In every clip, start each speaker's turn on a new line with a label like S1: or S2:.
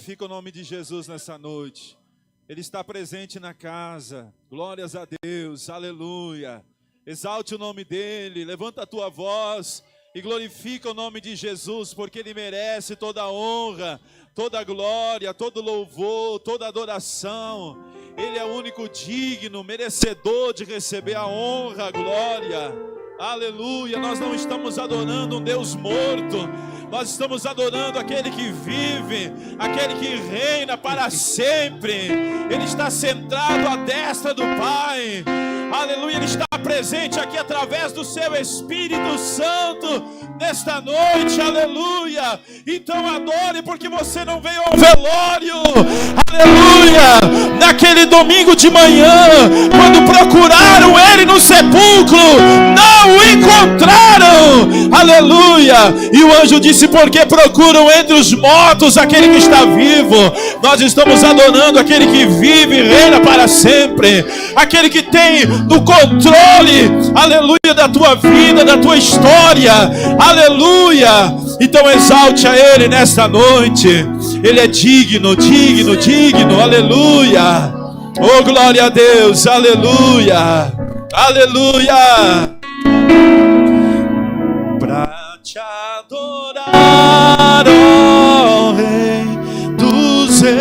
S1: Glorifica o nome de Jesus nessa noite. Ele está presente na casa. Glórias a Deus, aleluia. Exalte o nome dele, levanta a tua voz e glorifica o nome de Jesus, porque ele merece toda a honra, toda a glória, todo louvor, toda adoração. Ele é o único digno, merecedor de receber a honra, a glória. Aleluia. Nós não estamos adorando um Deus morto, nós estamos adorando aquele que vive, aquele que reina para sempre. Ele está sentado à destra do Pai. Aleluia, ele está presente aqui através do seu Espírito Santo nesta noite, aleluia. Então adore, porque você não veio ao velório, aleluia. Naquele domingo de manhã, quando procuraram ele no sepulcro, não o encontraram, aleluia. E o anjo disse: porque procuram entre os mortos aquele que está vivo? Nós estamos adorando aquele que vive e reina para sempre, aquele que tem no controle, aleluia, da tua vida, da tua história, aleluia. Então exalte a ele nesta noite. Ele é digno, digno, digno, aleluia. Oh, glória a Deus, aleluia, aleluia. Pra te adorar, ó Rei dos Reis,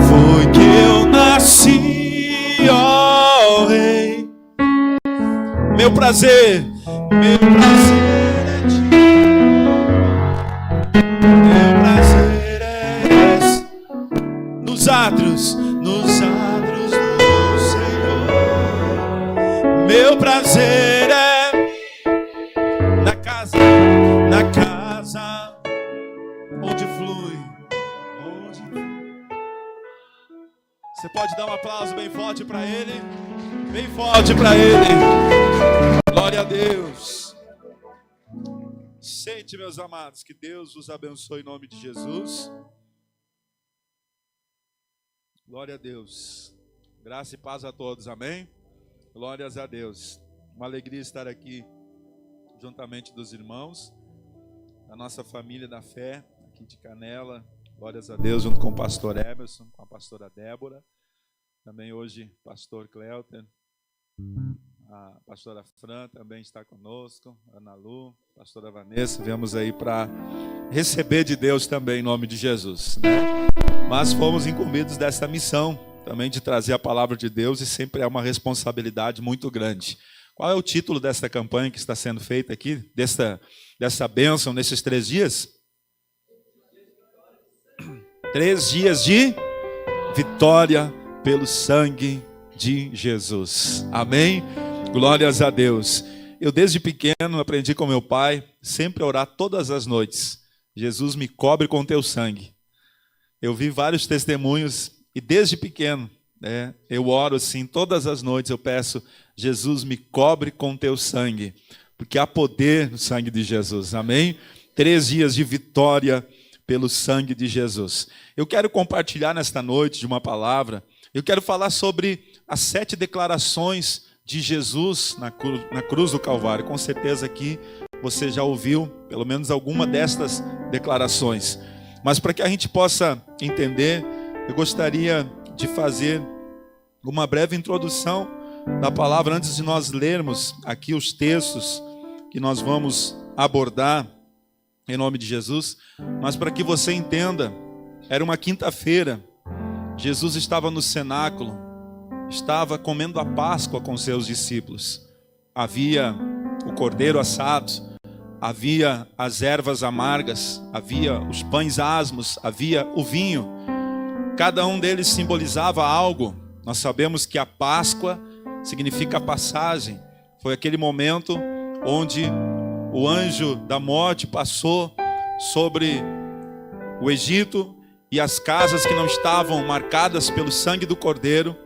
S1: foi que eu nasci, ó Rei. Meu prazer é ti. Meu prazer é esse, nos átrios do Senhor. Meu prazer é na casa onde flui. Você pode dar um aplauso bem forte para ele? Bem forte para ele. Glória a Deus. Sente, meus amados, que Deus os abençoe em nome de Jesus. Glória a Deus. Graça e paz a todos, amém? Glórias a Deus. Uma alegria estar aqui juntamente dos irmãos, da nossa família da fé, aqui de Canela. Glórias a Deus, junto com o pastor Emerson, com a pastora Débora. Também hoje, pastor Cleuter. A pastora Fran também está conosco, Ana Lu, pastora Vanessa. Viemos aí para receber de Deus também, em nome de Jesus, né? Mas fomos incumbidos dessa missão também de trazer a palavra de Deus, e sempre é uma responsabilidade muito grande. Qual é o título desta campanha que está sendo feita aqui, dessa bênção nesses 3 dias? 3 dias de vitória pelo sangue de Jesus. Amém? Glórias a Deus. Eu desde pequeno aprendi com meu pai sempre a orar todas as noites: Jesus, me cobre com teu sangue. Eu vi vários testemunhos e desde pequeno, né, eu oro assim todas as noites. Eu peço: Jesus, me cobre com teu sangue, porque há poder no sangue de Jesus. Amém? 3 dias de vitória pelo sangue de Jesus. Eu quero compartilhar nesta noite de uma palavra. Eu quero falar sobre as 7 declarações de Jesus na cruz do Calvário. Com certeza aqui você já ouviu pelo menos alguma destas declarações. Mas para que a gente possa entender, eu gostaria de fazer uma breve introdução da palavra antes de nós lermos aqui os textos que nós vamos abordar em nome de Jesus. Mas para que você entenda, era uma quinta-feira, Jesus estava no cenáculo, estava comendo a Páscoa com seus discípulos. Havia o cordeiro assado, havia as ervas amargas, havia os pães asmos, havia o vinho. Cada um deles simbolizava algo. Nós sabemos que a Páscoa significa passagem. Foi aquele momento onde o anjo da morte passou sobre o Egito e as casas que não estavam marcadas pelo sangue do cordeiro.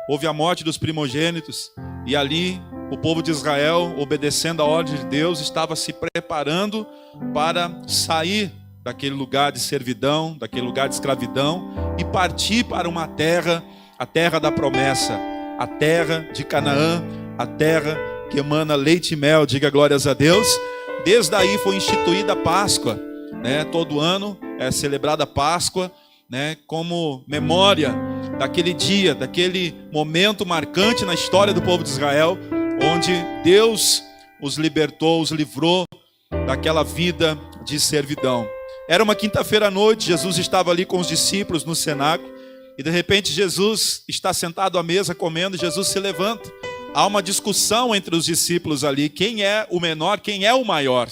S1: Houve a morte dos primogênitos, e ali o povo de Israel, obedecendo a ordem de Deus, estava se preparando para sair daquele lugar de servidão, daquele lugar de escravidão, e partir para uma terra, a terra da promessa, a terra de Canaã, a terra que emana leite e mel. Diga glórias a Deus. Desde aí foi instituída a Páscoa, né? Todo ano é celebrada a Páscoa, né? Como memória daquele dia, daquele momento marcante na história do povo de Israel, onde Deus os libertou, os livrou daquela vida de servidão. Era uma quinta-feira à noite, Jesus estava ali com os discípulos no cenáculo, e de repente Jesus está sentado à mesa comendo, Jesus se levanta. Há uma discussão entre os discípulos ali, quem é o menor, quem é o maior.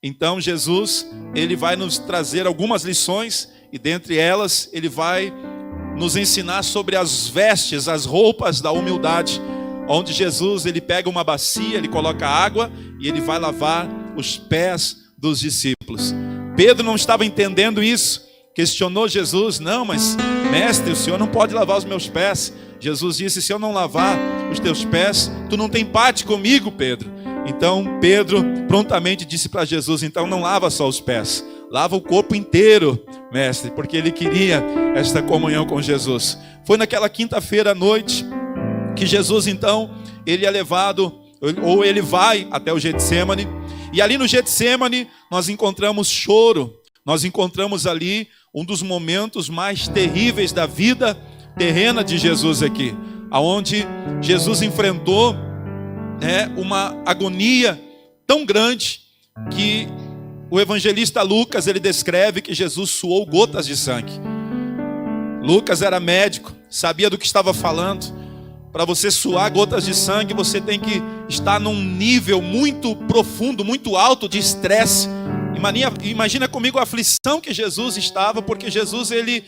S1: Então Jesus, ele vai nos trazer algumas lições, e dentre elas ele vai nos ensinar sobre as vestes, as roupas da humildade, onde Jesus, ele pega uma bacia, ele coloca água e ele vai lavar os pés dos discípulos. Pedro não estava entendendo isso, questionou Jesus: não, mas mestre, o Senhor não pode lavar os meus pés. Jesus disse: se eu não lavar os teus pés, tu não tem parte comigo, Pedro. Então Pedro prontamente disse para Jesus: então não lava só os pés, lava o corpo inteiro, mestre, porque ele queria esta comunhão com Jesus. Foi naquela quinta-feira à noite que Jesus, então, ele é levado, ou ele vai até o Getsemane, e ali no Getsemane nós encontramos choro, nós encontramos ali um dos momentos mais terríveis da vida terrena de Jesus aqui, aonde Jesus enfrentou uma agonia tão grande que o evangelista Lucas, ele descreve que Jesus suou gotas de sangue. Lucas era médico, sabia do que estava falando. Para você suar gotas de sangue, você tem que estar num nível muito profundo, muito alto de estresse. Imagina comigo a aflição que Jesus estava, porque Jesus, ele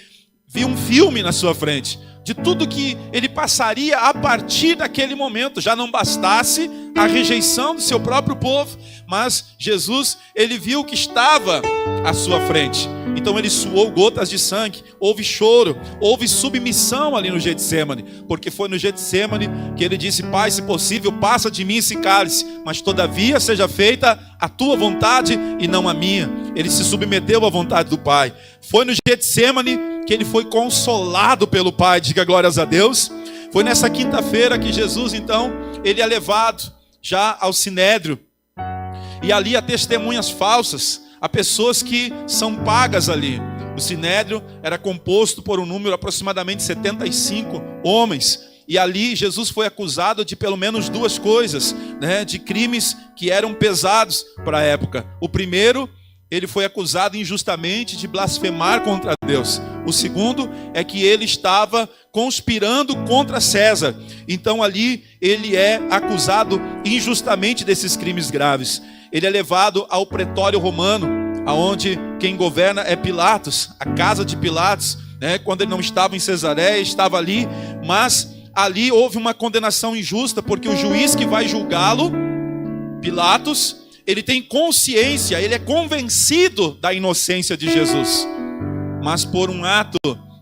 S1: viu um filme na sua frente, de tudo que ele passaria a partir daquele momento. Já não bastasse a rejeição do seu próprio povo, mas Jesus, ele viu o que estava à sua frente. Então ele suou gotas de sangue, houve choro, houve submissão ali no Getsemane, porque foi no Getsemane que ele disse: Pai, se possível, passa de mim esse cálice, mas todavia seja feita a tua vontade e não a minha. Ele se submeteu à vontade do Pai. Foi no Getsemane que ele foi consolado pelo Pai, diga glórias a Deus. Foi nessa quinta-feira que Jesus, então, ele é levado já ao Sinédrio, e ali há testemunhas falsas, há pessoas que são pagas ali. O Sinédrio era composto por um número aproximadamente 75 homens, e ali Jesus foi acusado de pelo menos duas coisas, né, de crimes que eram pesados para a época. O primeiro, ele foi acusado injustamente de blasfemar contra Deus. O segundo é que ele estava conspirando contra César. Então ali ele é acusado injustamente desses crimes graves. Ele é levado ao pretório romano, aonde quem governa é Pilatos, a casa de Pilatos, né? Quando ele não estava em Cesareia, estava ali, mas ali houve uma condenação injusta, porque o juiz que vai julgá-lo, Pilatos, ele tem consciência, ele é convencido da inocência de Jesus, mas por um ato,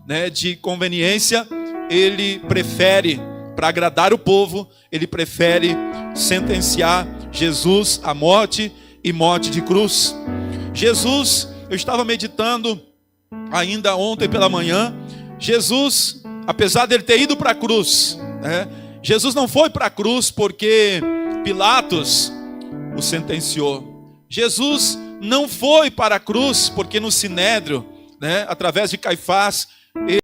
S1: né, de conveniência, ele prefere, para agradar o povo, ele prefere sentenciar Jesus à morte, e morte de cruz. Jesus, eu estava meditando ainda ontem pela manhã, Jesus, apesar de ele ter ido para a cruz, né, Jesus não foi para a cruz porque Pilatos o sentenciou. Jesus não foi para a cruz porque no Sinédrio, né, através de Caifás,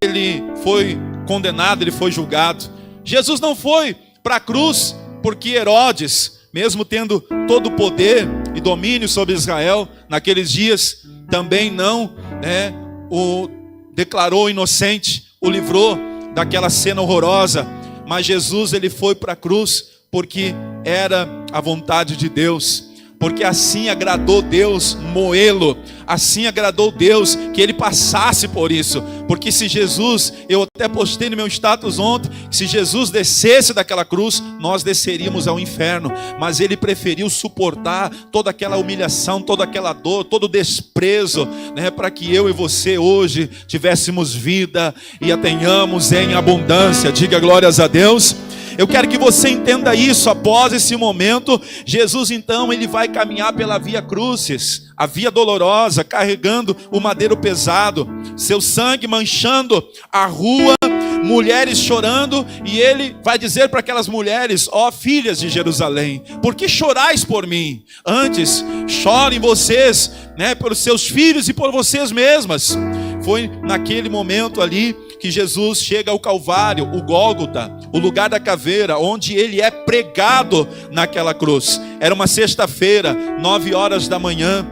S1: ele foi condenado, ele foi julgado. Jesus não foi para a cruz porque Herodes, mesmo tendo todo o poder e domínio sobre Israel naqueles dias, também não, né, o declarou inocente, o livrou daquela cena horrorosa. Mas Jesus, ele foi para a cruz porque era a vontade de Deus, porque assim agradou Deus moê-lo, assim agradou Deus que ele passasse por isso. Porque se Jesus, eu até postei no meu status ontem, se Jesus descesse daquela cruz, nós desceríamos ao inferno, mas ele preferiu suportar toda aquela humilhação, toda aquela dor, todo o desprezo, né, para que eu e você hoje tivéssemos vida e a tenhamos em abundância. Diga glórias a Deus. Eu quero que você entenda isso. Após esse momento, Jesus então ele vai caminhar pela via crucis, a via dolorosa, carregando o madeiro pesado. Seu sangue manchando a rua, mulheres chorando, e ele vai dizer para aquelas mulheres: ó filhas de Jerusalém, por que chorais por mim? Antes chorem vocês, pelos seus filhos e por vocês mesmas. Foi naquele momento ali que Jesus chega ao Calvário, o Gólgota, o lugar da caveira, onde ele é pregado naquela cruz. Era uma sexta-feira, 9 horas da manhã.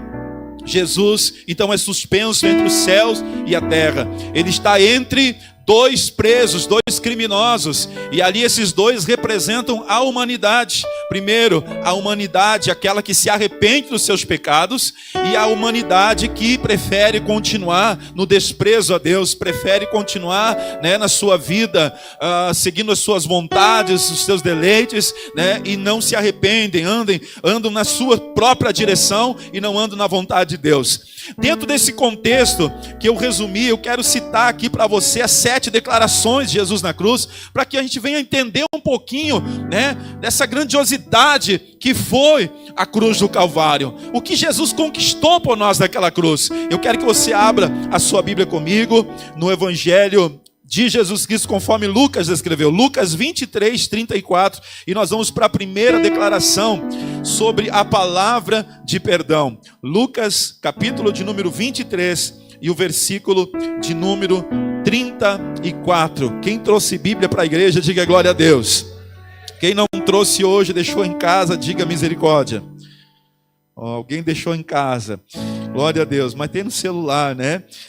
S1: Jesus então é suspenso entre os céus e a terra. Ele está entre dois presos, dois criminosos, e ali esses dois representam a humanidade. Primeiro, a humanidade, aquela que se arrepende dos seus pecados, e a humanidade que prefere continuar no desprezo a Deus, prefere continuar na sua vida, seguindo as suas vontades, os seus deleites, e não se arrependem, andam na sua própria direção e não andam na vontade de Deus. Dentro desse contexto que eu resumi, eu quero citar aqui para você as 7 declarações de Jesus na cruz, para que a gente venha entender um pouquinho dessa grandiosidade que foi a cruz do Calvário, o que Jesus conquistou por nós naquela cruz. Eu quero que você abra a sua Bíblia comigo no Evangelho de Jesus Cristo, conforme Lucas escreveu, Lucas 23, 34, e nós vamos para a primeira declaração sobre a palavra de perdão. Lucas, capítulo de número 23, e o versículo de número 34. Quem trouxe Bíblia para a igreja, diga glória a Deus. Quem não trouxe hoje, deixou em casa, diga misericórdia. Alguém deixou em casa, glória a Deus, mas tem no celular,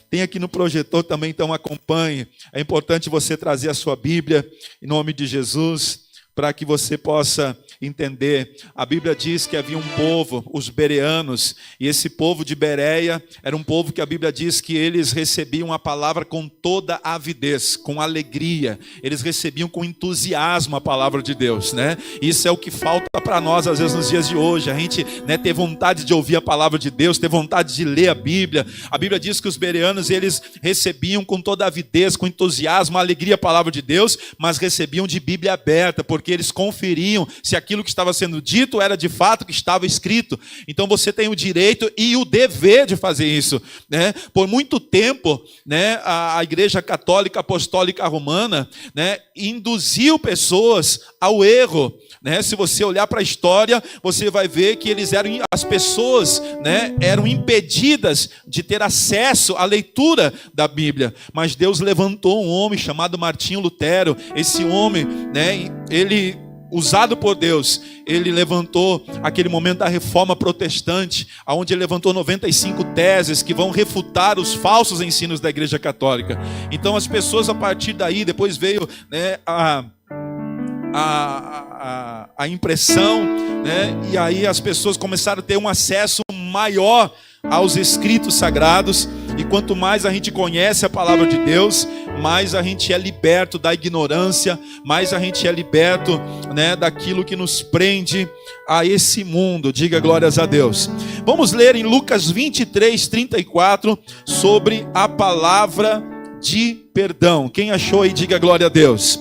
S1: tem aqui no projetor também, então acompanhe. É importante você trazer a sua Bíblia, em nome de Jesus, para que você possa entender. A Bíblia diz que havia um povo, os bereanos, e esse povo de Bereia era um povo que a Bíblia diz que eles recebiam a palavra com toda avidez, com alegria, eles recebiam com entusiasmo a palavra de Deus, Isso é o que falta para nós às vezes nos dias de hoje, a gente ter vontade de ouvir a palavra de Deus, ter vontade de ler a Bíblia. A Bíblia diz que os bereanos, eles recebiam com toda avidez, com entusiasmo, alegria a palavra de Deus, mas recebiam de Bíblia aberta, porque eles conferiam se aquilo que estava sendo dito era de fato o que estava escrito. Então você tem o direito e o dever de fazer isso, Por muito tempo, a Igreja Católica Apostólica Romana, induziu pessoas ao erro, Se você olhar para a história, você vai ver que as pessoas, eram impedidas de ter acesso à leitura da Bíblia. Mas Deus levantou um homem chamado Martinho Lutero. Esse homem, ele, usado por Deus, ele levantou aquele momento da reforma protestante, onde ele levantou 95 teses que vão refutar os falsos ensinos da Igreja Católica. Então as pessoas, a partir daí, depois veio a impressão, e aí as pessoas começaram a ter um acesso maior aos escritos sagrados, e quanto mais a gente conhece a palavra de Deus, mais a gente é liberto da ignorância, mais a gente é liberto daquilo que nos prende a esse mundo. Diga glórias a Deus. Vamos ler em Lucas 23, 34 sobre a palavra de perdão. Quem achou aí, diga glória a Deus.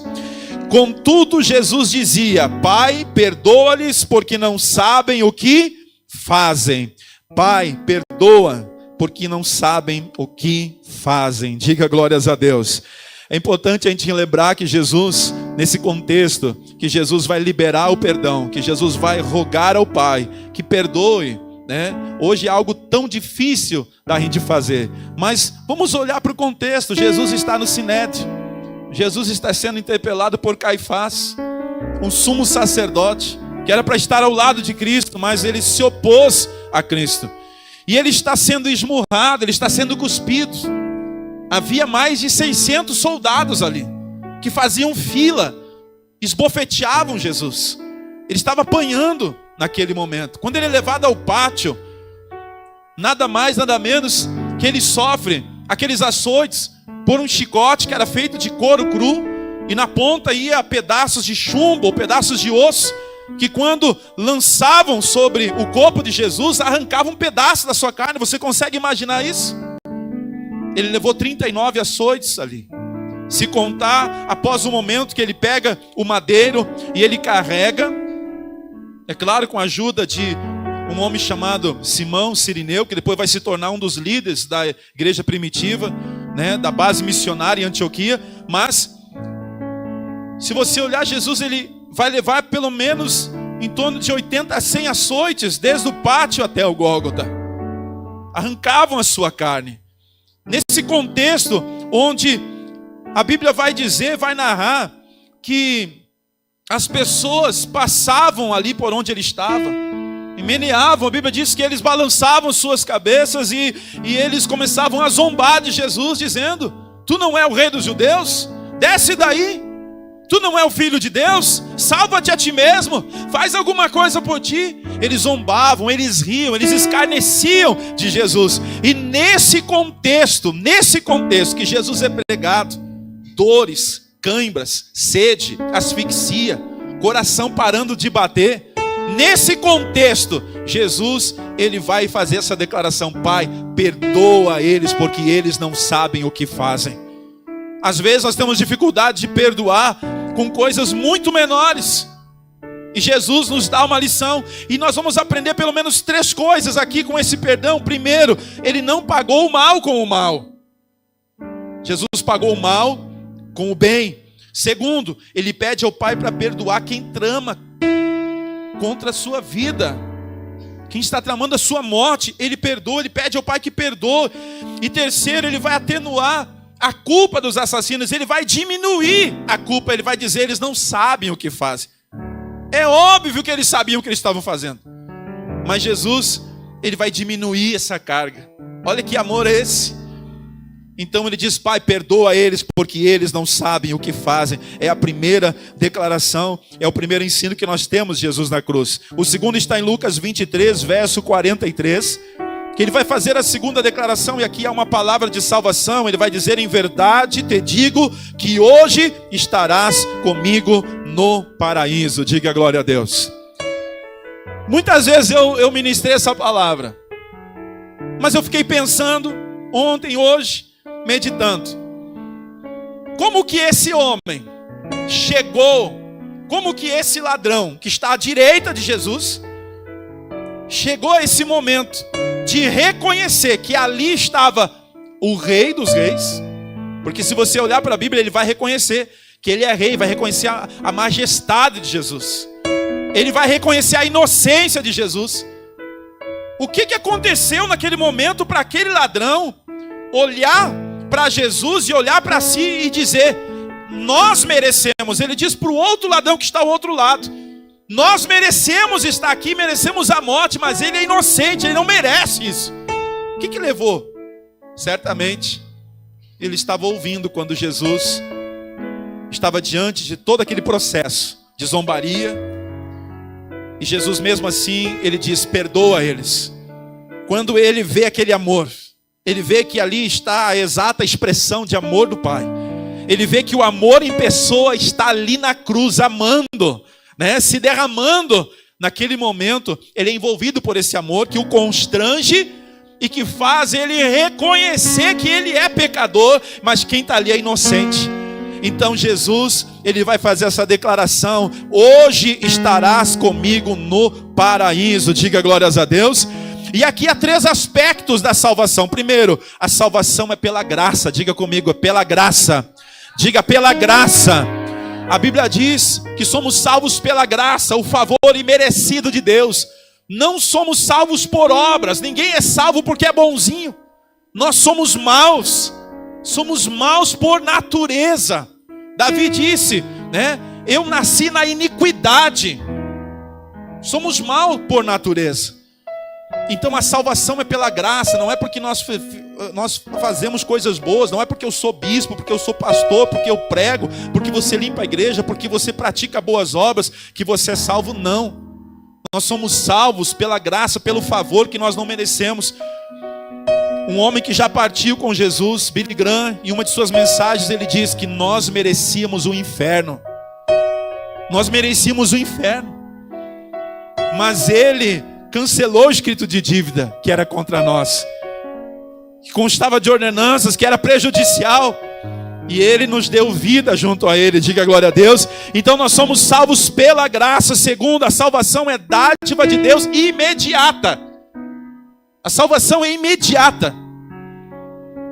S1: Contudo, Jesus dizia: Pai, perdoa-lhes, porque não sabem o que fazem. Pai, perdoa, porque não sabem o que fazem. Diga glórias a Deus. É importante a gente lembrar que Jesus, nesse contexto, que Jesus vai liberar o perdão, que Jesus vai rogar ao Pai que perdoe, Hoje é algo tão difícil da gente fazer, mas vamos olhar para o contexto. Jesus está no Sinédrio, Jesus está sendo interpelado por Caifás, um sumo sacerdote, que era para estar ao lado de Cristo, mas ele se opôs a Cristo. E ele está sendo esmurrado, ele está sendo cuspido. Havia mais de 600 soldados ali, que faziam fila, esbofeteavam Jesus. Ele estava apanhando naquele momento. Quando ele é levado ao pátio, nada mais, nada menos que ele sofre aqueles açoites por um chicote que era feito de couro cru, e na ponta ia pedaços de chumbo ou pedaços de osso, que quando lançavam sobre o corpo de Jesus, arrancavam um pedaço da sua carne. Você consegue imaginar isso? Ele levou 39 açoites ali. Se contar, após o momento que ele pega o madeiro e ele carrega, é claro, com a ajuda de um homem chamado Simão Cirineu, que depois vai se tornar um dos líderes da igreja primitiva, né, da base missionária em Antioquia. Mas, se você olhar, Jesus ele vai levar pelo menos em torno de 80 a 100 açoites, desde o pátio até o Gólgota. Arrancavam a sua carne. Nesse contexto, onde a Bíblia vai dizer, vai narrar, que as pessoas passavam ali por onde ele estava, e meneavam, a Bíblia diz que eles balançavam suas cabeças, e eles começavam a zombar de Jesus, dizendo: tu não é o rei dos judeus? Desce daí! Tu não é o filho de Deus? Salva-te a ti mesmo, faz alguma coisa por ti. Eles zombavam, eles riam, eles escarneciam de Jesus. E nesse contexto que Jesus é pregado, dores, cãibras, sede, asfixia, coração parando de bater, nesse contexto, Jesus, ele vai fazer essa declaração: Pai, perdoa eles, porque eles não sabem o que fazem. Às vezes nós temos dificuldade de perdoar com coisas muito menores, e Jesus nos dá uma lição, e nós vamos aprender pelo menos 3 coisas aqui com esse perdão. Primeiro, ele não pagou o mal com o mal. Jesus pagou o mal com o bem. Segundo, ele pede ao Pai para perdoar quem trama contra a sua vida, quem está tramando a sua morte. Ele perdoa, ele pede ao Pai que perdoe. E terceiro, ele vai atenuar a culpa dos assassinos, ele vai diminuir a culpa, ele vai dizer: eles não sabem o que fazem. É óbvio que eles sabiam o que eles estavam fazendo, mas Jesus, ele vai diminuir essa carga. Olha que amor é esse. Então ele diz: Pai, perdoa eles, porque eles não sabem o que fazem. É a primeira declaração, é o primeiro ensino que nós temos de Jesus na cruz. O segundo está em Lucas 23, verso 43, que ele vai fazer a segunda declaração, e aqui há uma palavra de salvação. Ele vai dizer: em verdade te digo que hoje estarás comigo no paraíso. Diga glória a Deus. Muitas vezes eu ministrei essa palavra, mas eu fiquei pensando ontem, hoje, meditando, como que esse homem chegou, como que esse ladrão que está à direita de Jesus chegou a esse momento de reconhecer que ali estava o Rei dos Reis. Porque se você olhar para a Bíblia, ele vai reconhecer que ele é rei, vai reconhecer a majestade de Jesus, ele vai reconhecer a inocência de Jesus. O que aconteceu naquele momento para aquele ladrão olhar para Jesus e olhar para si e dizer: nós merecemos? Ele diz para o outro ladrão que está ao outro lado: nós merecemos estar aqui, merecemos a morte, mas ele é inocente, ele não merece isso. O que levou? Certamente ele estava ouvindo quando Jesus estava diante de todo aquele processo de zombaria, e Jesus mesmo assim, ele diz: perdoa eles. Quando ele vê aquele amor, ele vê que ali está a exata expressão de amor do Pai. Ele vê que o amor em pessoa está ali na cruz, amando, né, se derramando. Naquele momento, ele é envolvido por esse amor que o constrange e que faz ele reconhecer que ele é pecador, mas quem está ali é inocente. Então Jesus, ele vai fazer essa declaração: hoje estarás comigo no paraíso. Diga glórias a Deus. E aqui há 3 aspectos da salvação. Primeiro, a salvação é pela graça. Diga comigo: é pela graça. Diga: pela graça. A Bíblia diz que somos salvos pela graça, o favor imerecido de Deus. Não somos salvos por obras. Ninguém é salvo porque é bonzinho. Nós somos maus. Somos maus por natureza. Davi disse, né? Eu nasci na iniquidade. Somos maus por natureza. Então a salvação é pela graça. Não é porque nós fazemos coisas boas. Não é porque eu sou bispo, porque eu sou pastor, porque eu prego, porque você limpa a igreja, porque você pratica boas obras, que você é salvo. Não. Nós somos salvos pela graça, pelo favor que nós não merecemos. Um homem que já partiu com Jesus, Billy Graham, em uma de suas mensagens, ele diz que nós merecíamos o inferno. Nós merecíamos o inferno. Mas ele cancelou o escrito de dívida que era contra nós, que constava de ordenanças, que era prejudicial, e ele nos deu vida junto a ele. Diga glória a Deus. Então nós somos salvos pela graça. Segundo, a salvação é dádiva de Deus imediata. A salvação é imediata.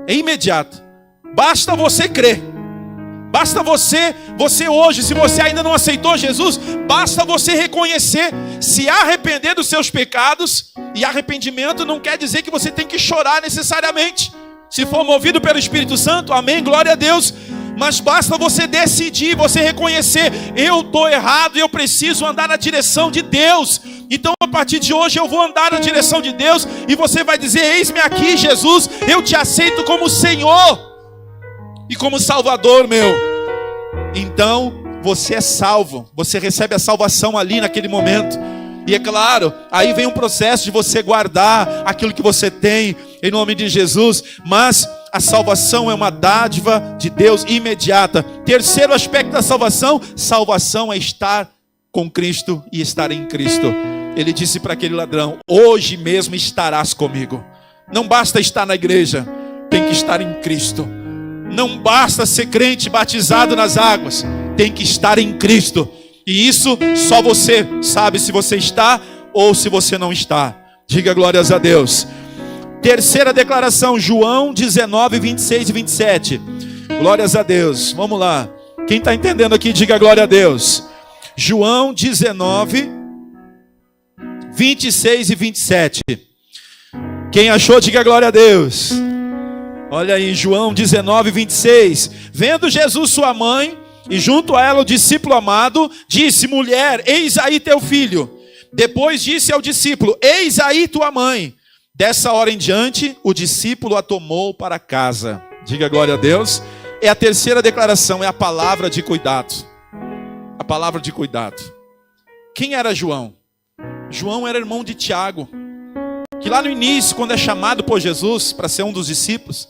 S1: É imediata. Basta você crer. Basta você hoje, se você ainda não aceitou Jesus, basta você reconhecer, se arrepender dos seus pecados. E arrependimento não quer dizer que você tem que chorar necessariamente. Se for movido pelo Espírito Santo, amém, glória a Deus. Mas basta você decidir, você reconhecer: eu estou errado e eu preciso andar na direção de Deus. Então a partir de hoje eu vou andar na direção de Deus. E você vai dizer: eis-me aqui, Jesus, eu te aceito como Senhor e como Salvador meu. Então você é salvo, você recebe a salvação ali naquele momento. E é claro, aí vem um processo de você guardar aquilo que você tem em nome de Jesus. Mas a salvação é uma dádiva de Deus imediata. Terceiro aspecto da salvação: salvação é estar com Cristo e estar em Cristo. Ele disse para aquele ladrão: hoje mesmo estarás comigo. Não basta estar na igreja, tem que estar em Cristo. Não basta ser crente batizado nas águas, tem que estar em Cristo. E isso só você sabe se você está ou se você não está. Diga glórias a Deus. Terceira declaração, João 19, 26 e 27. Glórias a Deus. Vamos lá. Quem está entendendo aqui, diga glória a Deus. João 19, 26 e 27. Quem achou, diga glória a Deus. Olha aí, João 19, 26. Vendo Jesus sua mãe, e junto a ela o discípulo amado, disse: mulher, eis aí teu filho. Depois disse ao discípulo: eis aí tua mãe. Dessa hora em diante, o discípulo a tomou para casa. Diga glória a Deus. É a terceira declaração, é a palavra de cuidado. A palavra de cuidado. Quem era João? João era irmão de Tiago, que lá no início, quando é chamado por Jesus para ser um dos discípulos,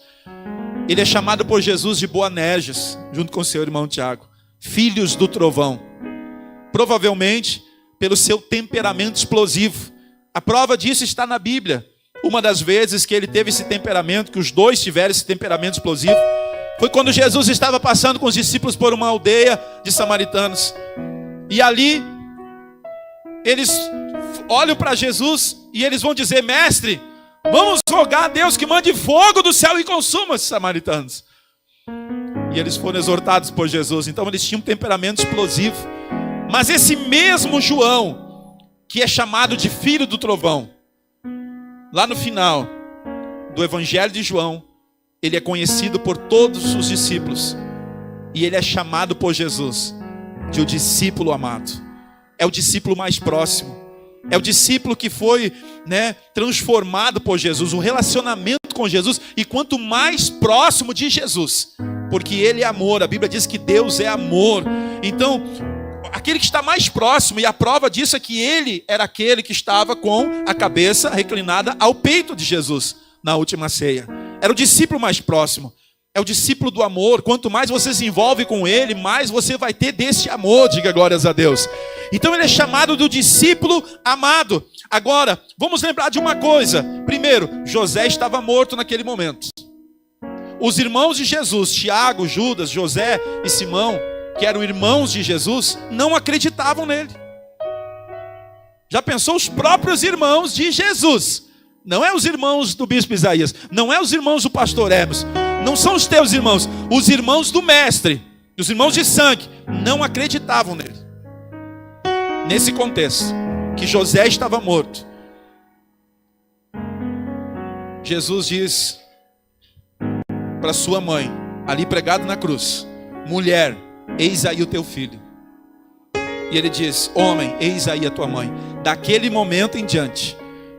S1: ele é chamado por Jesus de Boanerges, junto com seu irmão Tiago, filhos do trovão. Provavelmente pelo seu temperamento explosivo. A prova disso está na Bíblia. Uma das vezes que ele teve esse temperamento, que os dois tiveram esse temperamento explosivo, foi quando Jesus estava passando com os discípulos por uma aldeia de samaritanos. E ali, eles olham para Jesus e eles vão dizer: mestre, vamos rogar a Deus que mande fogo do céu e consuma os samaritanos. E eles foram exortados por Jesus. Então eles tinham um temperamento explosivo. Mas esse mesmo João, que é chamado de filho do trovão, lá no final do Evangelho de João, ele é conhecido por todos os discípulos. E ele é chamado por Jesus de o discípulo amado. É o discípulo mais próximo. É o discípulo que foi, transformado por Jesus. O relacionamento com Jesus. E quanto mais próximo de Jesus, porque ele é amor. A Bíblia diz que Deus é amor. Então, aquele que está mais próximo, e a prova disso é que ele era aquele que estava com a cabeça reclinada ao peito de Jesus na última ceia. Era o discípulo mais próximo. É o discípulo do amor. Quanto mais você se envolve com ele, mais você vai ter desse amor. Diga glórias a Deus. Então ele é chamado do discípulo amado. Agora, vamos lembrar de uma coisa. Primeiro, José estava morto naquele momento. Os irmãos de Jesus, Tiago, Judas, José e Simão, que eram irmãos de Jesus, não acreditavam nele. Já pensou? Os próprios irmãos de Jesus. Não é os irmãos do bispo Isaías, não é os irmãos do pastor Hermes, não são os teus irmãos, os irmãos do mestre, os irmãos de sangue, não acreditavam nele. Nesse contexto, que José estava morto, Jesus diz para sua mãe, ali pregado na cruz: mulher, eis aí o teu filho. E ele diz: homem, eis aí a tua mãe. Daquele momento em diante,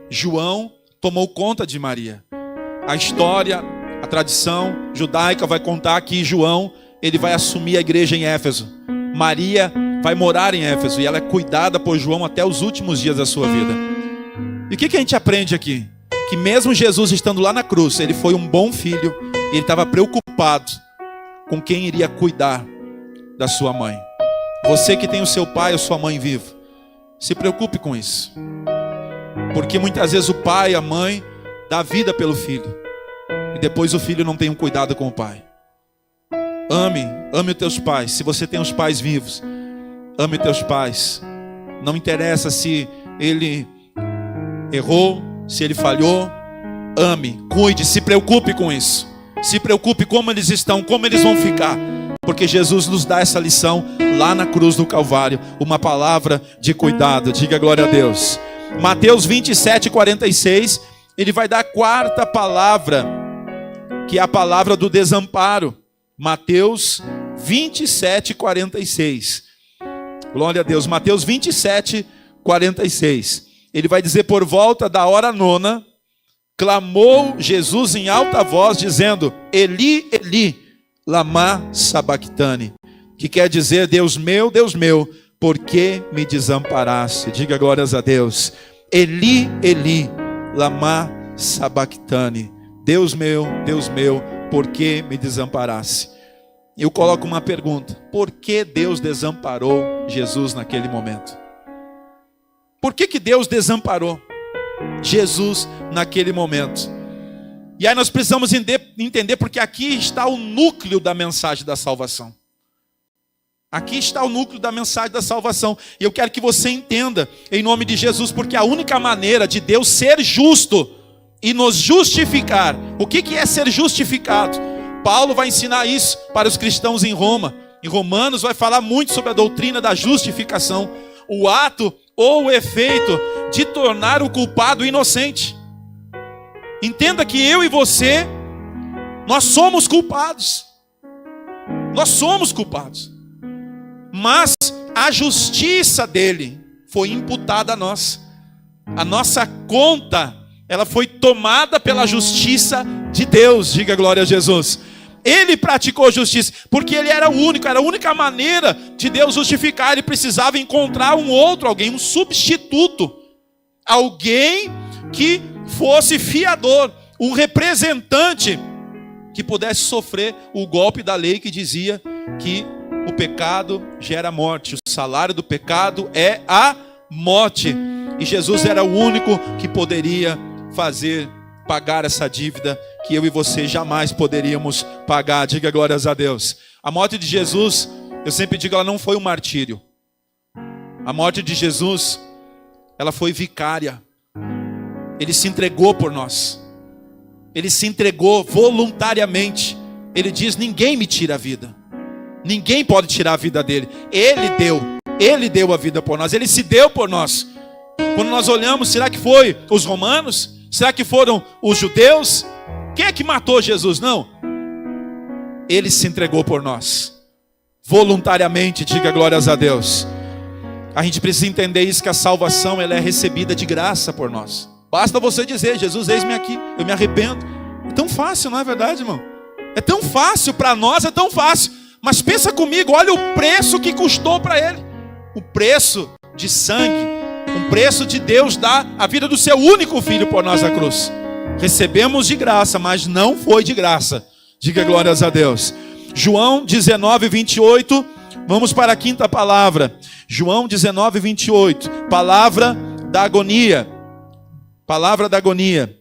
S1: João tomou conta de Maria. A história, a tradição judaica vai contar que João, ele vai assumir a igreja em Éfeso. Maria vai morar em Éfeso e ela é cuidada por João até os últimos dias da sua vida. E o que a gente aprende aqui? Que mesmo Jesus estando lá na cruz, ele foi um bom filho. E ele estava preocupado com quem iria cuidar da sua mãe. Você que tem o seu pai ou sua mãe vivo, se preocupe com isso. Porque muitas vezes o pai, a mãe, dá vida pelo filho. E depois o filho não tem um cuidado com o pai. Ame os teus pais. Se você tem os pais vivos, ame os teus pais. Não interessa se ele errou, se ele falhou. Ame, cuide, se preocupe com isso. se preocupe como eles estão, como eles vão ficar. Porque Jesus nos dá essa lição lá na cruz do Calvário. Uma palavra de cuidado. Diga glória a Deus. Mateus 27, 46. Ele vai dar a quarta palavra, que é a palavra do desamparo. Mateus 27, 46. Glória a Deus. Mateus 27, 46. Ele vai dizer: por volta da hora nona, clamou Jesus em alta voz, dizendo: Eli, Eli, lama sabachthani, que quer dizer: Deus meu, por que me desamparaste? Diga glórias a Deus. Eli, Eli, lama sabachthani. Deus meu, por que me desamparaste? Eu coloco uma pergunta: por que Deus desamparou Jesus naquele momento? Por que Deus desamparou Jesus naquele momento? E aí nós precisamos entender, porque aqui está o núcleo da mensagem da salvação. Aqui está o núcleo da mensagem da salvação. E eu quero que você entenda, em nome de Jesus, porque a única maneira de Deus ser justo e nos justificar. O que é ser justificado? Paulo vai ensinar isso para os cristãos em Roma. Em Romanos vai falar muito sobre a doutrina da justificação. O ato ou o efeito de tornar o culpado inocente. Entenda que eu e você, nós somos culpados. Nós somos culpados. Mas a justiça dele foi imputada a nós. A nossa conta, ela foi tomada pela justiça de Deus. Diga glória a Jesus. Ele praticou justiça, porque ele era o único, era a única maneira de Deus justificar. Ele precisava encontrar um outro alguém, um substituto. Alguém que fosse fiador, um representante que pudesse sofrer o golpe da lei que dizia que o pecado gera morte, o salário do pecado é a morte. E Jesus era o único que poderia pagar essa dívida que eu e você jamais poderíamos pagar. Diga glórias a Deus. A morte de Jesus, eu sempre digo, ela não foi um martírio. A morte de Jesus, ela foi vicária. Ele se entregou por nós. Ele se entregou voluntariamente. Ele diz: ninguém me tira a vida. Ninguém pode tirar a vida dele. Ele deu a vida por nós. Ele se deu por nós. Quando nós olhamos, será que foi os romanos? Será que foram os judeus? Quem é que matou Jesus? Não. Ele se entregou por nós. Voluntariamente, diga glórias a Deus. A gente precisa entender isso, que a salvação ela é recebida de graça por nós. Basta você dizer: Jesus, eis-me aqui, eu me arrependo. É tão fácil, não é verdade, irmão? É tão fácil, para nós é tão fácil. Mas pensa comigo, olha o preço que custou para ele. O preço de sangue, um preço de Deus dar a vida do seu único filho por nós na cruz. Recebemos de graça, mas não foi de graça. Diga glórias a Deus. João 19, 28. Vamos para a quinta palavra. João 19, 28. Palavra da agonia. Palavra da agonia.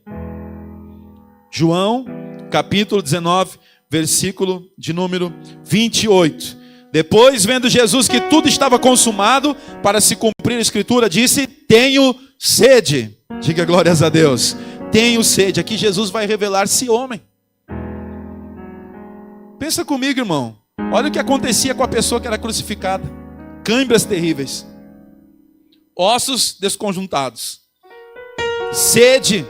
S1: João, capítulo 19, versículo de número 28. Depois, vendo Jesus que tudo estava consumado, para se cumprir a escritura, disse: tenho sede. Diga glórias a Deus. Tenho sede. Aqui Jesus vai revelar-se homem. Pensa comigo, irmão. Olha o que acontecia com a pessoa que era crucificada. Câimbras terríveis. Ossos desconjuntados. Sede.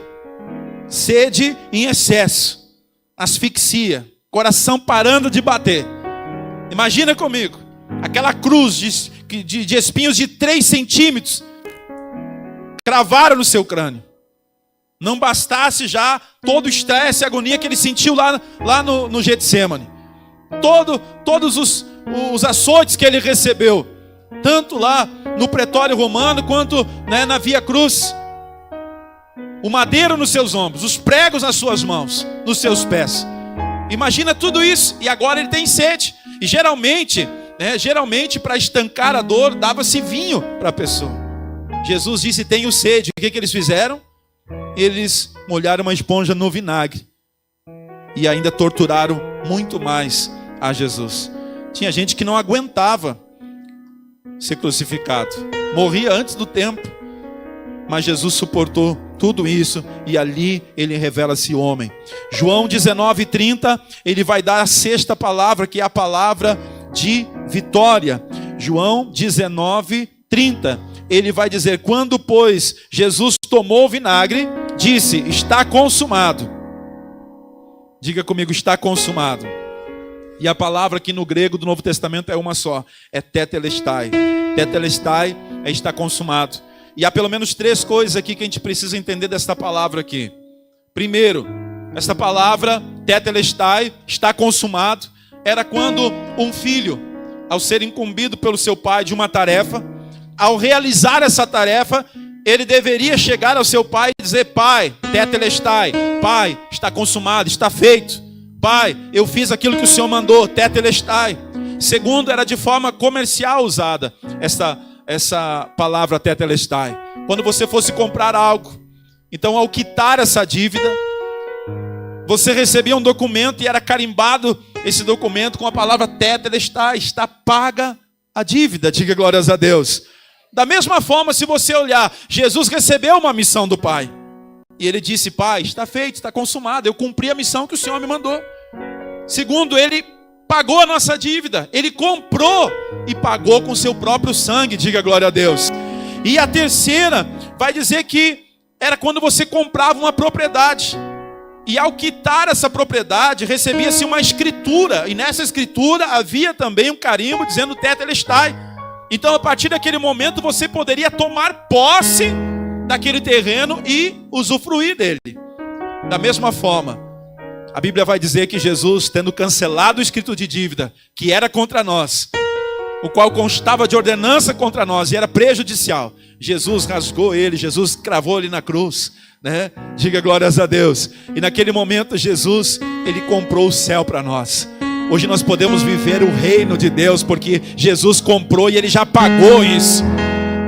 S1: Sede em excesso. Asfixia. Coração parando de bater. Imagina comigo. Aquela cruz de espinhos de 3 centímetros. Cravaram no seu crânio. Não bastasse já todo o estresse e agonia que ele sentiu lá no Getsêmani. Todos os açoites que ele recebeu. Tanto lá no pretório romano, quanto na Via Cruz. O madeiro nos seus ombros, os pregos nas suas mãos, nos seus pés. Imagina tudo isso. E agora ele tem sede. E geralmente para estancar a dor, dava-se vinho para a pessoa. Jesus disse: tenho sede. O que eles fizeram? Eles molharam uma esponja no vinagre. E ainda torturaram muito mais a Jesus. Tinha gente que não aguentava ser crucificado. Morria antes do tempo. Mas Jesus suportou tudo isso, e ali ele revela-se homem. João 19:30, ele vai dar a sexta palavra, que é a palavra de vitória. João 19:30, ele vai dizer: quando, pois, Jesus tomou o vinagre, disse: está consumado. Diga comigo: está consumado. E a palavra aqui no grego do Novo Testamento é uma só, é tetelestai. Tetelestai é está consumado. E há pelo menos 3 coisas aqui que a gente precisa entender desta palavra aqui. Primeiro, esta palavra tetelestai, está consumado, era quando um filho, ao ser incumbido pelo seu pai de uma tarefa, ao realizar essa tarefa, ele deveria chegar ao seu pai e dizer: pai, tetelestai, pai, está consumado, está feito. Pai, eu fiz aquilo que o Senhor mandou, tetelestai. Segundo, era de forma comercial usada essa palavra tetelestai. Quando você fosse comprar algo, então ao quitar essa dívida, você recebia um documento e era carimbado esse documento com a palavra tetelestai, está paga a dívida. Diga glórias a Deus. Da mesma forma, se você olhar, Jesus recebeu uma missão do Pai. E ele disse: pai, está feito, está consumado, eu cumpri a missão que o Senhor me mandou. Segundo, ele pagou a nossa dívida, ele comprou e pagou com seu próprio sangue. Diga glória a Deus. E a terceira vai dizer que era quando você comprava uma propriedade, e ao quitar essa propriedade, recebia-se uma escritura, e nessa escritura havia também um carimbo dizendo tetelestai. Então, a partir daquele momento, você poderia tomar posse daquele terreno e usufruir dele. Da mesma forma, a Bíblia vai dizer que Jesus, tendo cancelado o escrito de dívida que era contra nós, o qual constava de ordenança contra nós e era prejudicial, Jesus rasgou ele, Jesus cravou ele na cruz, né? Diga glórias a Deus. E naquele momento Jesus, ele comprou o céu para nós. Hoje nós podemos viver o reino de Deus porque Jesus comprou e ele já pagou isso.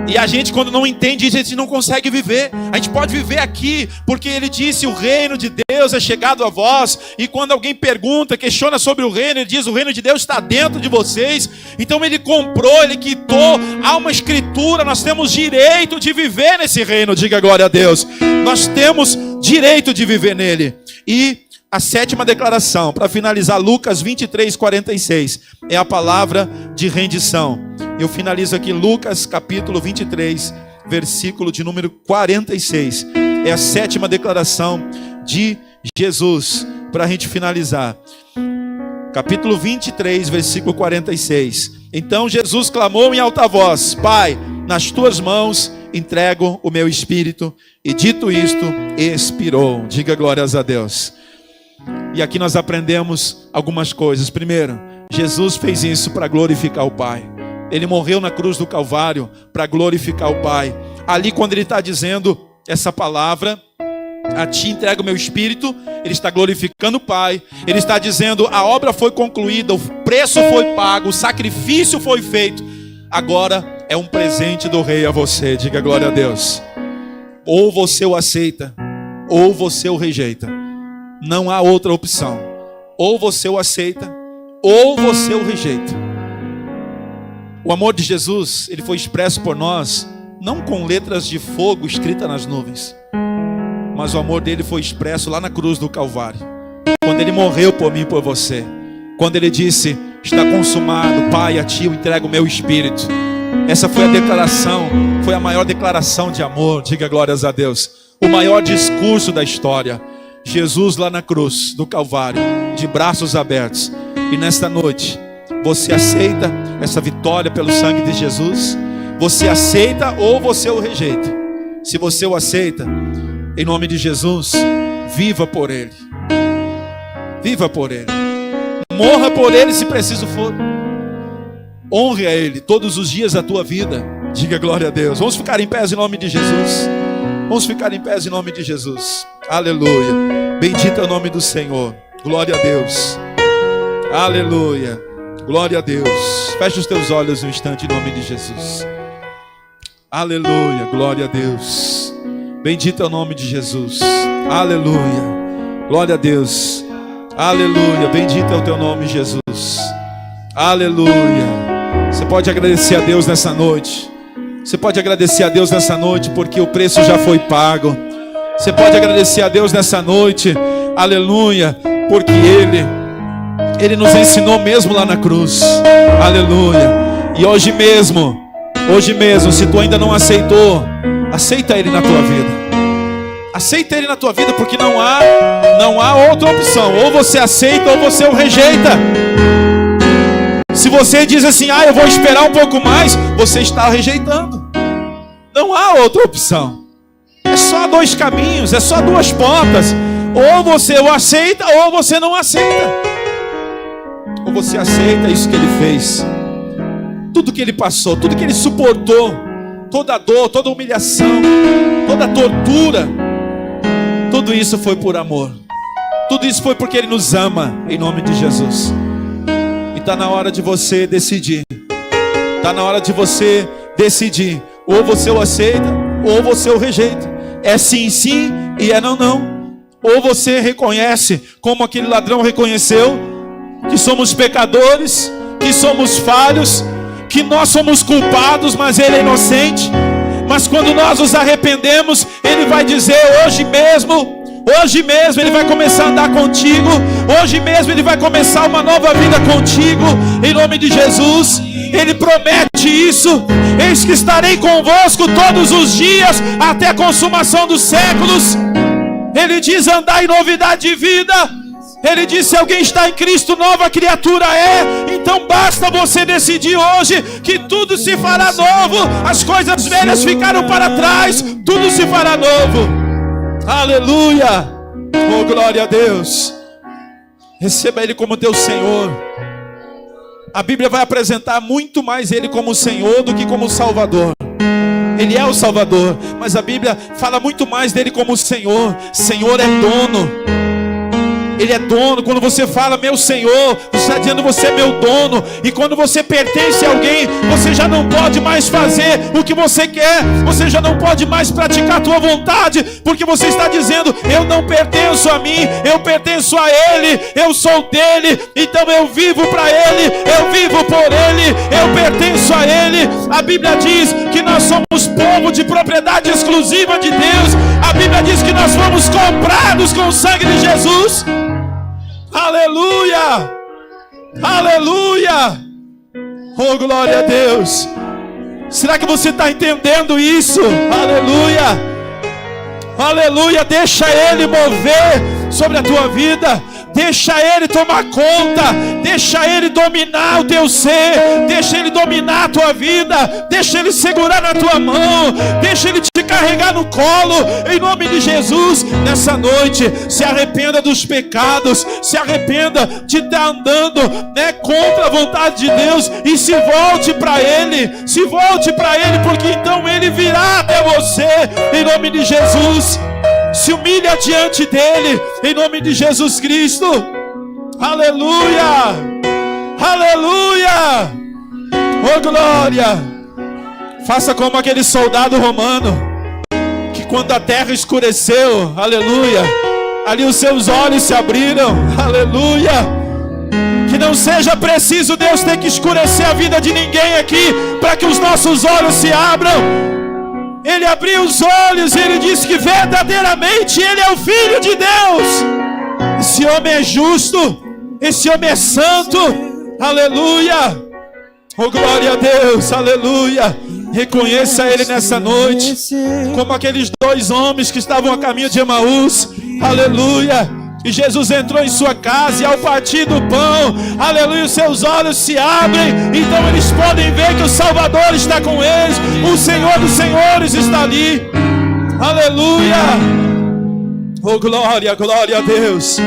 S1: E a gente, quando não entende isso, a gente não consegue viver. A gente pode viver aqui, porque ele disse: o reino de Deus é chegado a vós. E quando alguém pergunta, questiona sobre o reino, ele diz: o reino de Deus está dentro de vocês. Então ele comprou, ele quitou. Há uma escritura, nós temos direito de viver nesse reino. Diga glória a Deus. Nós temos direito de viver nele. E a sétima declaração, para finalizar, Lucas 23:46, é a palavra de rendição. Eu finalizo aqui Lucas capítulo 23, versículo de número 46. É a sétima declaração de Jesus, para a gente finalizar. Capítulo 23, versículo 46. Então Jesus clamou em alta voz: Pai, nas tuas mãos entrego o meu espírito. E dito isto, expirou. Diga glórias a Deus. E aqui nós aprendemos algumas coisas. Primeiro, Jesus fez isso para glorificar o Pai. Ele morreu na cruz do Calvário para glorificar o Pai. Ali, quando ele está dizendo essa palavra: a ti entrego o meu espírito, ele está glorificando o Pai. Ele está dizendo: a obra foi concluída, o preço foi pago, o sacrifício foi feito. Agora é um presente do Rei a você. Diga glória a Deus. Ou você o aceita, ou você o rejeita. Não há outra opção. Ou você o aceita, ou você o rejeita. O amor de Jesus, ele foi expresso por nós, não com letras de fogo escritas nas nuvens, mas o amor dele foi expresso lá na cruz do Calvário, quando ele morreu por mim e por você. Quando ele disse: está consumado, Pai, a ti eu entrego o meu espírito. Essa foi a declaração, foi a maior declaração de amor. Diga glórias a Deus. O maior discurso da história. Jesus lá na cruz do Calvário, de braços abertos. E nesta noite, você aceita essa vitória pelo sangue de Jesus? Você aceita ou você o rejeita? Se você o aceita, em nome de Jesus, viva por ele. Viva por ele. Morra por ele se preciso for. Honre a ele todos os dias da tua vida. Diga glória a Deus. Vamos ficar em pés em nome de Jesus. Vamos ficar em pés em nome de Jesus. Aleluia. Bendito é o nome do Senhor. Glória a Deus. Aleluia. Glória a Deus. Feche os teus olhos um instante em nome de Jesus. Aleluia. Glória a Deus. Bendito é o nome de Jesus. Aleluia. Glória a Deus. Aleluia. Bendito é o teu nome, Jesus. Aleluia. Você pode agradecer a Deus nessa noite. Você pode agradecer a Deus nessa noite, porque o preço já foi pago. Você pode agradecer a Deus nessa noite, aleluia, porque Ele nos ensinou mesmo lá na cruz, aleluia. E hoje mesmo, se tu ainda não aceitou, aceita Ele na tua vida. Aceita Ele na tua vida, porque não há outra opção. Ou você aceita ou você o rejeita. Se você diz assim, eu vou esperar um pouco mais, você está rejeitando. Não há outra opção. É só dois caminhos, é só duas portas. Ou você o aceita ou você não aceita. Ou você aceita isso que Ele fez, tudo que Ele passou, tudo que Ele suportou, toda a dor, toda a humilhação, toda a tortura, tudo isso foi por amor. Tudo isso foi porque Ele nos ama, em nome de Jesus. E está na hora de você decidir. Está na hora de você decidir. Ou você o aceita, ou você o rejeita. É sim, sim, e é não, não. Ou você reconhece, como aquele ladrão reconheceu, que somos pecadores, que somos falhos, que nós somos culpados, mas Ele é inocente. Mas quando nós nos arrependemos, Ele vai dizer, hoje mesmo Ele vai começar a andar contigo. Hoje mesmo Ele vai começar uma nova vida contigo, em nome de Jesus. Ele promete isso. Eis que estarei convosco todos os dias, até a consumação dos séculos. Ele diz, andar em novidade de vida. Ele diz, se alguém está em Cristo, nova criatura é. Então basta você decidir hoje que tudo se fará novo. As coisas velhas ficaram para trás, tudo se fará novo. Aleluia. Oh, glória a Deus. Receba Ele como teu Senhor. A Bíblia vai apresentar muito mais Ele como Senhor do que como Salvador. Ele é o Salvador, mas a Bíblia fala muito mais dele como Senhor. Senhor é dono. Ele é dono. Quando você fala meu Senhor, você está dizendo você é meu dono. E quando você pertence a alguém, você já não pode mais fazer o que você quer. Você já não pode mais praticar a tua vontade, porque você está dizendo, eu não pertenço a mim, eu pertenço a Ele, eu sou dele, então eu vivo para Ele, eu vivo por Ele, eu pertenço a Ele. A Bíblia diz que nós somos povo de propriedade exclusiva de Deus. A Bíblia diz que nós fomos comprados com o sangue de Jesus. Aleluia! Aleluia! Oh, glória a Deus! Será que você está entendendo isso? Aleluia! Aleluia! Deixa Ele mover sobre a tua vida. Deixa Ele tomar conta. Deixa Ele dominar o teu ser. Deixa Ele dominar a tua vida. Deixa Ele segurar na tua mão. Deixa Ele te carregar no colo. Em nome de Jesus, nessa noite, se arrependa dos pecados. Se arrependa de estar andando, contra a vontade de Deus. E se volte para Ele. Se volte para Ele, porque então Ele virá até você. Em nome de Jesus. Se humilha diante dele, em nome de Jesus Cristo. Aleluia! Aleluia! Oh, glória! Faça como aquele soldado romano, que quando a terra escureceu, aleluia, ali os seus olhos se abriram, aleluia. Que não seja preciso Deus ter que escurecer a vida de ninguém aqui, para que os nossos olhos se abram. Ele abriu os olhos e Ele disse que verdadeiramente Ele é o Filho de Deus. Esse homem é justo, esse homem é santo, aleluia. Oh, glória a Deus, aleluia. Reconheça Ele nessa noite, como aqueles dois homens que estavam a caminho de Emaús, aleluia. E Jesus entrou em sua casa e ao partir do pão, aleluia, os seus olhos se abrem. Então eles podem ver que o Salvador está com eles. O Senhor dos Senhores está ali. Aleluia. Oh, glória, glória a Deus.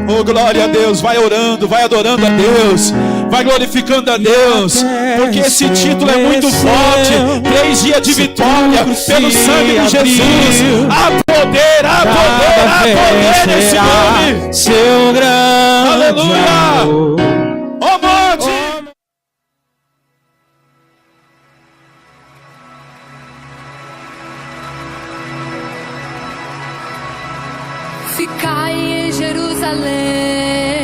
S1: Oh, glória a Deus. Vai orando, vai adorando a Deus. Vai glorificando a Deus, porque esse título é muito forte. 3 dias de vitória pelo sangue de Jesus. Há poder, há poder, há poder nesse nome.
S2: Seu grande
S1: aleluia. Oh, monte.
S3: Ficai em Jerusalém,